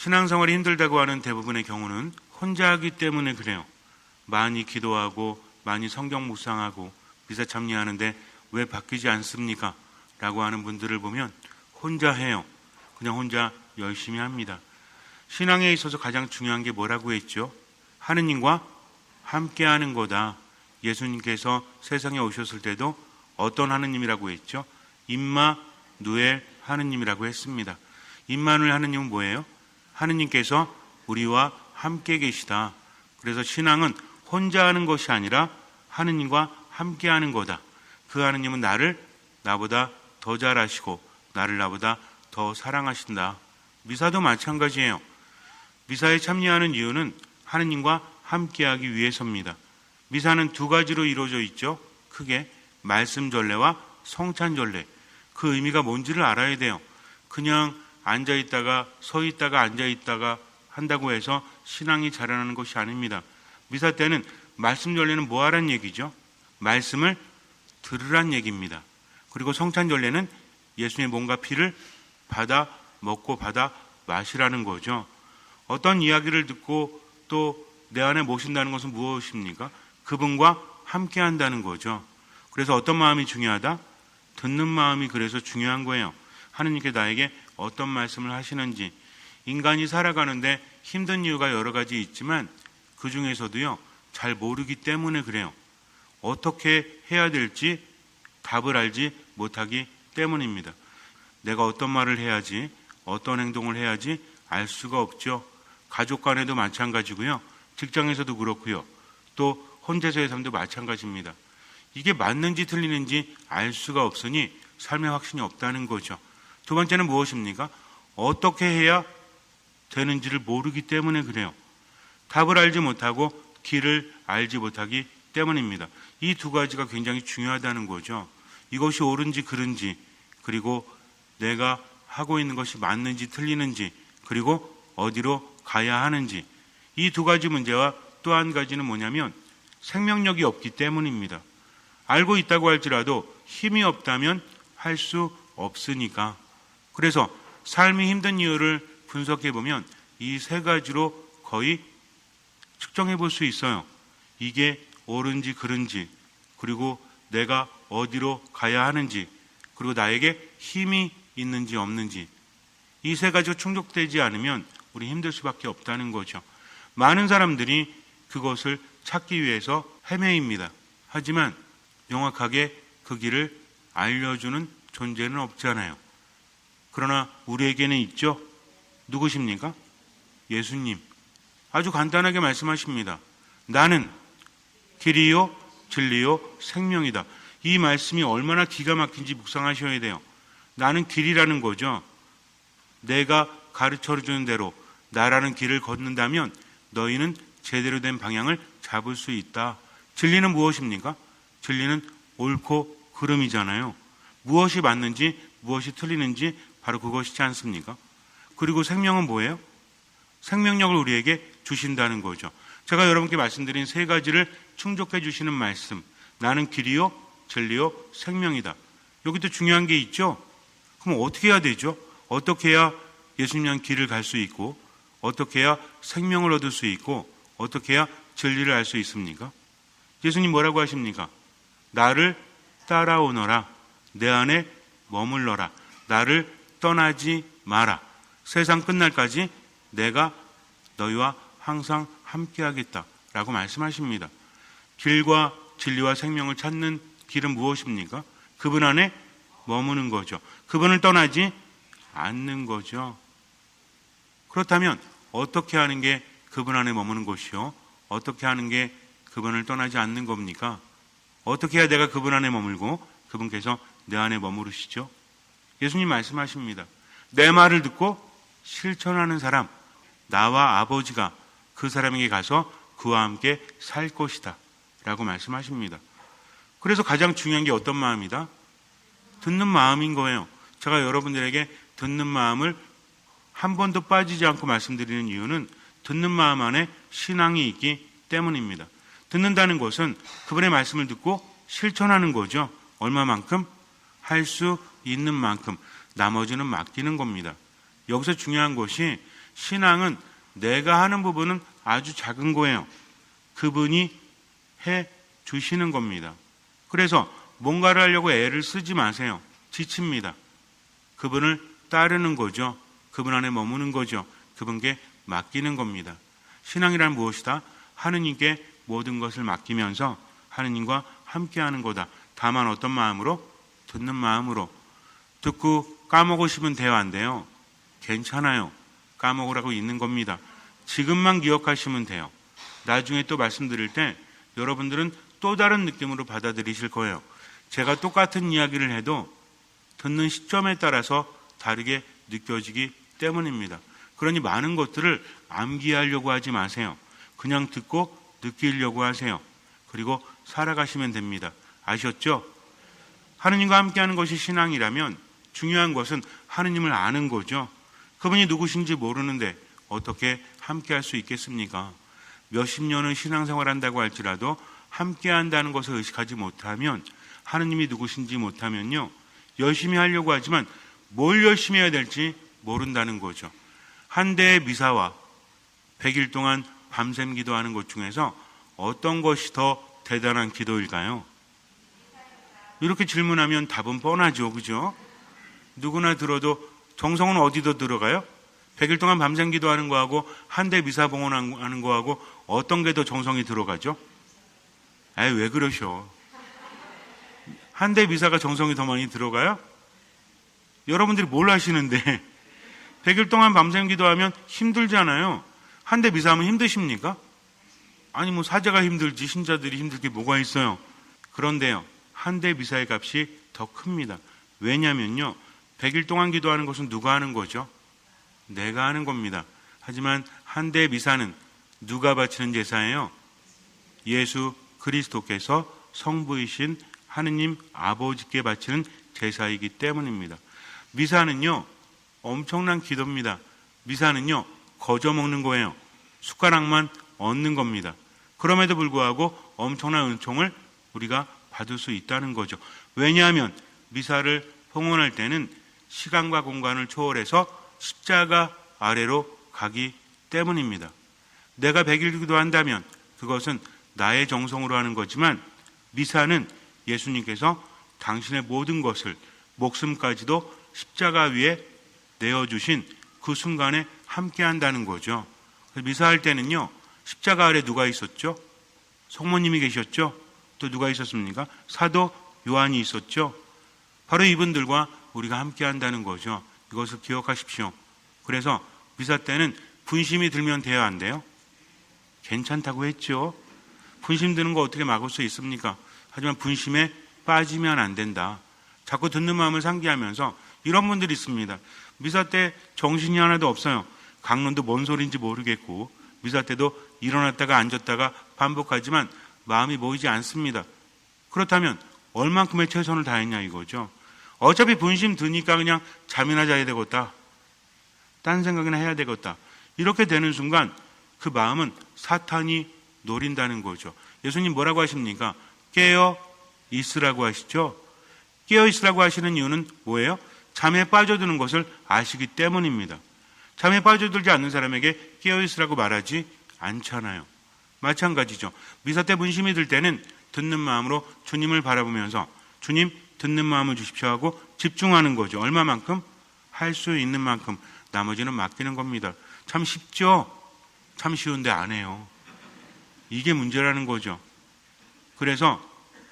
신앙생활이 힘들다고 하는 대부분의 경우는 혼자 하기 때문에 그래요. 많이 기도하고 많이 성경 묵상하고 미사 참여하는데 왜 바뀌지 않습니까? 라고 하는 분들을 보면 혼자 해요. 그냥 혼자 열심히 합니다. 신앙에 있어서 가장 중요한 게 뭐라고 했죠? 하느님과 함께하는 거다. 예수님께서 세상에 오셨을 때도 어떤 하느님이라고 했죠? 임마누엘 하느님이라고 했습니다. 임마누엘 하느님은 뭐예요? 하느님께서 우리와 함께 계시다. 그래서 신앙은 혼자 하는 것이 아니라 하느님과 함께하는 거다. 그 하느님은 나보다 더 잘 아시고 나를 나보다 더 사랑하신다. 미사도 마찬가지예요. 미사에 참여하는 이유는 하느님과 함께하기 위해서입니다. 미사는 두 가지로 이루어져 있죠. 크게 말씀 전례와 성찬 전례. 그 의미가 뭔지를 알아야 돼요. 그냥 앉아있다가 서있다가 앉아있다가 한다고 해서 신앙이 자라나는 것이 아닙니다. 미사 때는 말씀 전례는 뭐 하란 얘기죠? 말씀을 들으란 얘기입니다. 그리고 성찬 전례는 예수님의 몸과 피를 받아 먹고 받아 마시라는 거죠. 어떤 이야기를 듣고 또 내 안에 모신다는 것은 무엇입니까? 그분과 함께 한다는 거죠. 그래서 어떤 마음이 중요하다? 듣는 마음이 그래서 중요한 거예요. 하느님께 나에게 어떤 말씀을 하시는지. 인간이 살아가는데 힘든 이유가 여러 가지 있지만 그 중에서도요, 잘 모르기 때문에 그래요. 어떻게 해야 될지 답을 알지 못하기 때문입니다. 내가 어떤 말을 해야지, 어떤 행동을 해야지 알 수가 없죠. 가족 간에도 마찬가지고요. 직장에서도 그렇고요. 또 혼자서의 삶도 마찬가지입니다. 이게 맞는지 틀리는지 알 수가 없으니 삶의 확신이 없다는 거죠. 두 번째는 무엇입니까? 어떻게 해야 되는지를 모르기 때문에 그래요. 답을 알지 못하고 길을 알지 못하기 때문입니다. 이 두 가지가 굉장히 중요하다는 거죠. 이것이 옳은지 그른지, 그리고 내가 하고 있는 것이 맞는지 틀리는지, 그리고 어디로 가야 하는지. 이 두 가지 문제와 또 한 가지는 뭐냐면 생명력이 없기 때문입니다. 알고 있다고 할지라도 힘이 없다면 할 수 없으니까. 그래서 삶이 힘든 이유를 분석해 보면 이 세 가지로 거의 측정해 볼 수 있어요. 이게 옳은지 그른지, 그리고 내가 어디로 가야 하는지, 그리고 나에게 힘이 있는지 없는지. 이 세 가지가 충족되지 않으면 우리 힘들 수밖에 없다는 거죠. 많은 사람들이 그것을 찾기 위해서 헤매입니다. 하지만 명확하게 그 길을 알려주는 존재는 없잖아요. 그러나 우리에게는 있죠. 누구십니까? 예수님. 아주 간단하게 말씀하십니다. 나는 길이요 진리요 생명이다. 이 말씀이 얼마나 기가 막힌지 묵상하셔야 돼요. 나는 길이라는 거죠. 내가 가르쳐주는 대로 나라는 길을 걷는다면 너희는 제대로 된 방향을 잡을 수 있다. 진리는 무엇입니까? 진리는 옳고 그름이잖아요. 무엇이 맞는지 무엇이 틀리는지 바로 그것이지 않습니까? 그리고 생명은 뭐예요? 생명력을 우리에게 주신다는 거죠. 제가 여러분께 말씀드린 세 가지를 충족해 주시는 말씀. 나는 길이요 진리요 생명이다. 여기도 중요한 게 있죠. 그럼 어떻게 해야 되죠? 어떻게 해야 예수님이란 길을 갈 수 있고, 어떻게 해야 생명을 얻을 수 있고, 어떻게 해야 진리를 알 수 있습니까? 예수님 뭐라고 하십니까? 나를 따라오너라. 내 안에 머물러라. 나를 떠나지 마라. 세상 끝날까지 내가 너희와 항상 함께하겠다 라고 말씀하십니다. 길과 진리와 생명을 찾는 길은 무엇입니까? 그분 안에 머무는 거죠. 그분을 떠나지 않는 거죠. 그렇다면 어떻게 하는 게 그분 안에 머무는 것이요? 어떻게 하는 게 그분을 떠나지 않는 겁니까? 어떻게 해야 내가 그분 안에 머물고 그분께서 내 안에 머무르시죠? 예수님 말씀하십니다. 내 말을 듣고 실천하는 사람, 나와 아버지가 그 사람에게 가서 그와 함께 살 것이다 라고 말씀하십니다. 그래서 가장 중요한 게 어떤 마음이다? 듣는 마음인 거예요. 제가 여러분들에게 듣는 마음을 한 번도 빠지지 않고 말씀드리는 이유는 듣는 마음 안에 신앙이 있기 때문입니다. 듣는다는 것은 그분의 말씀을 듣고 실천하는 거죠. 얼마만큼? 할 수 있는 만큼. 나머지는 맡기는 겁니다. 여기서 중요한 것이 신앙은 내가 하는 부분은 아주 작은 거예요. 그분이 해 주시는 겁니다. 그래서 뭔가를 하려고 애를 쓰지 마세요. 지칩니다. 그분을 따르는 거죠. 그분 안에 머무는 거죠. 그분께 맡기는 겁니다. 신앙이란 무엇이다? 하느님께 모든 것을 맡기면서 하느님과 함께하는 거다. 다만 어떤 마음으로? 듣는 마음으로. 듣고 까먹으시면 돼요, 안 돼요? 괜찮아요. 까먹으라고 있는 겁니다. 지금만 기억하시면 돼요. 나중에 또 말씀드릴 때 여러분들은 또 다른 느낌으로 받아들이실 거예요. 제가 똑같은 이야기를 해도 듣는 시점에 따라서 다르게 느껴지기 때문입니다. 그러니 많은 것들을 암기하려고 하지 마세요. 그냥 듣고 느끼려고 하세요. 그리고 살아가시면 됩니다. 아셨죠? 하느님과 함께하는 것이 신앙이라면 중요한 것은 하느님을 아는 거죠. 그분이 누구신지 모르는데 어떻게 함께할 수 있겠습니까? 몇십 년을 신앙생활한다고 할지라도 함께한다는 것을 의식하지 못하면, 하느님이 누구신지 못하면요, 열심히 하려고 하지만 뭘 열심히 해야 될지 모른다는 거죠. 한 대의 미사와 100일 동안 밤샘 기도하는 것 중에서 어떤 것이 더 대단한 기도일까요? 이렇게 질문하면 답은 뻔하죠. 그죠? 누구나 들어도 정성은 어디도 들어가요? 100일 동안 밤샘 기도하는 거하고 한 대 미사 봉헌하는 거하고 어떤 게 더 정성이 들어가죠? 왜 그러셔? 한 대 미사가 정성이 더 많이 들어가요? 여러분들이 뭘 하시는데 100일 동안 밤샘 기도하면 힘들잖아요. 한 대 미사하면 힘드십니까? 아니 뭐 사제가 힘들지 신자들이 힘들 게 뭐가 있어요. 그런데요, 한 대 미사의 값이 더 큽니다. 왜냐면요, 100일 동안 기도하는 것은 누가 하는 거죠? 내가 하는 겁니다. 하지만 한 대 미사는 누가 바치는 제사예요? 예수 그리스도께서 성부이신 하느님 아버지께 바치는 제사이기 때문입니다. 미사는요, 엄청난 기도입니다. 미사는요, 거저 먹는 거예요. 숟가락만 얹는 겁니다. 그럼에도 불구하고 엄청난 은총을 우리가 받을 수 있다는 거죠. 왜냐하면 미사를 봉헌할 때는 시간과 공간을 초월해서 십자가 아래로 가기 때문입니다. 내가 100일 기도한다면 그것은 나의 정성으로 하는 거지만 미사는 예수님께서 당신의 모든 것을, 목숨까지도 십자가 위에 내어주신 그 순간에 함께 한다는 거죠. 미사할 때는요, 십자가 아래 누가 있었죠? 성모님이 계셨죠? 또 누가 있었습니까? 사도 요한이 있었죠? 바로 이분들과 우리가 함께 한다는 거죠. 이것을 기억하십시오. 그래서 미사 때는 분심이 들면 돼요, 안 돼요? 괜찮다고 했죠. 분심 드는 거 어떻게 막을 수 있습니까? 하지만 분심에 빠지면 안 된다. 자꾸 듣는 마음을 상기하면서 이런 분들이 있습니다. 미사 때 정신이 하나도 없어요. 강론도 뭔 소리인지 모르겠고 미사 때도 일어났다가 앉았다가 반복하지만 마음이 모이지 않습니다. 그렇다면 얼만큼의 최선을 다했냐 이거죠. 어차피 분심 드니까 그냥 잠이나 자야 되겠다. 딴 생각이나 해야 되겠다. 이렇게 되는 순간 그 마음은 사탄이 노린다는 거죠. 예수님 뭐라고 하십니까? 깨어 있으라고 하시죠. 깨어 있으라고 하시는 이유는 뭐예요? 잠에 빠져드는 것을 아시기 때문입니다. 잠에 빠져들지 않는 사람에게 깨어 있으라고 말하지 않잖아요. 마찬가지죠. 미사 때 분심이 들 때는 듣는 마음으로 주님을 바라보면서 주님 듣는 마음을 주십시오 하고 집중하는 거죠. 얼마만큼? 할 수 있는 만큼. 나머지는 맡기는 겁니다. 참 쉽죠? 참 쉬운데 안 해요. 이게 문제라는 거죠. 그래서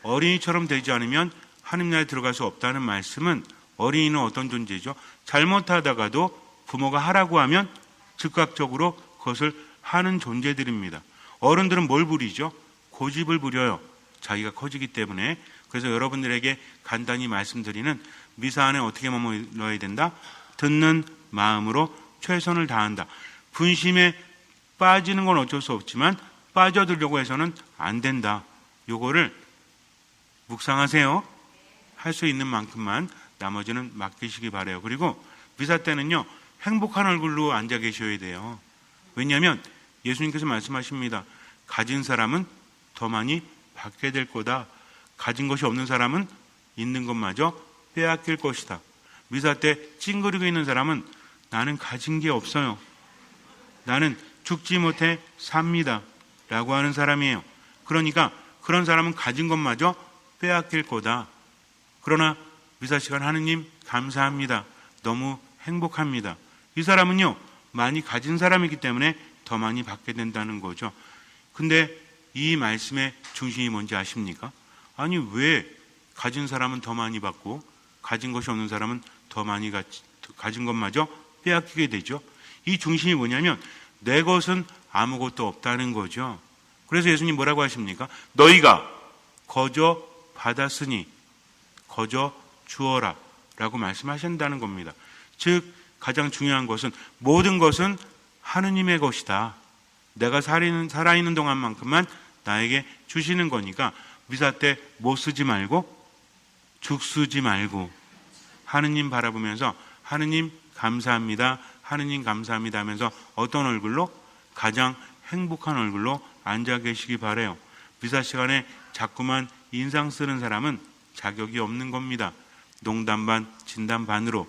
어린이처럼 되지 않으면 하느님 나라에 들어갈 수 없다는 말씀은, 어린이는 어떤 존재죠? 잘못하다가도 부모가 하라고 하면 즉각적으로 그것을 하는 존재들입니다. 어른들은 뭘 부리죠? 고집을 부려요. 자기가 커지기 때문에. 그래서 여러분들에게 간단히 말씀드리는 미사 안에 어떻게 머물러야 된다? 듣는 마음으로 최선을 다한다. 분심에 빠지는 건 어쩔 수 없지만 빠져들려고 해서는 안 된다. 요거를 묵상하세요. 할 수 있는 만큼만, 나머지는 맡기시기 바라요. 그리고 미사 때는요, 행복한 얼굴로 앉아 계셔야 돼요. 왜냐하면 예수님께서 말씀하십니다. 가진 사람은 더 많이 받게 될 거다. 가진 것이 없는 사람은 있는 것마저 빼앗길 것이다. 미사 때 찡그리고 있는 사람은 나는 가진 게 없어요. 나는 죽지 못해 삽니다 라고 하는 사람이에요. 그러니까 그런 사람은 가진 것마저 빼앗길 거다. 그러나 미사 시간 하느님 감사합니다. 너무 행복합니다. 이 사람은요, 많이 가진 사람이기 때문에 더 많이 받게 된다는 거죠. 근데 이 말씀의 중심이 뭔지 아십니까? 아니, 왜 가진 사람은 더 많이 받고 가진 것이 없는 사람은 더 많이 가진 것마저 빼앗기게 되죠. 이 중심이 뭐냐면 내 것은 아무것도 없다는 거죠. 그래서 예수님 뭐라고 하십니까? 너희가 거저 받았으니 거저 주어라 라고 말씀하신다는 겁니다. 즉 가장 중요한 것은 모든 것은 하느님의 것이다. 내가 살아있는 동안만큼만 나에게 주시는 거니까 미사 때 못 쓰지 말고 죽 쓰지 말고 하느님 바라보면서 하느님 감사합니다. 하느님 감사합니다 하면서 어떤 얼굴로? 가장 행복한 얼굴로 앉아 계시기 바라요. 미사 시간에 자꾸만 인상 쓰는 사람은 자격이 없는 겁니다. 농담 반 진담 반으로.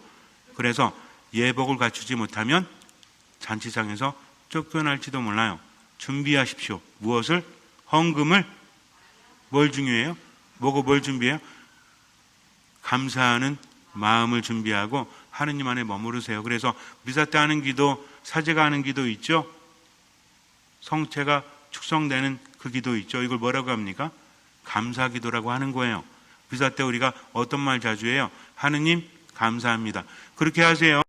그래서 예복을 갖추지 못하면 잔치상에서 쫓겨날지도 몰라요. 준비하십시오. 무엇을? 헌금을. 뭘 중요해요? 뭐고 뭘 준비해요? 감사하는 마음을 준비하고 하느님 안에 머무르세요. 그래서 미사 때 하는 기도, 사제가 하는 기도 있죠? 성체가 축성되는 그 기도 있죠? 이걸 뭐라고 합니까? 감사 기도라고 하는 거예요. 미사 때 우리가 어떤 말 자주 해요? 하느님 감사합니다. 그렇게 하세요.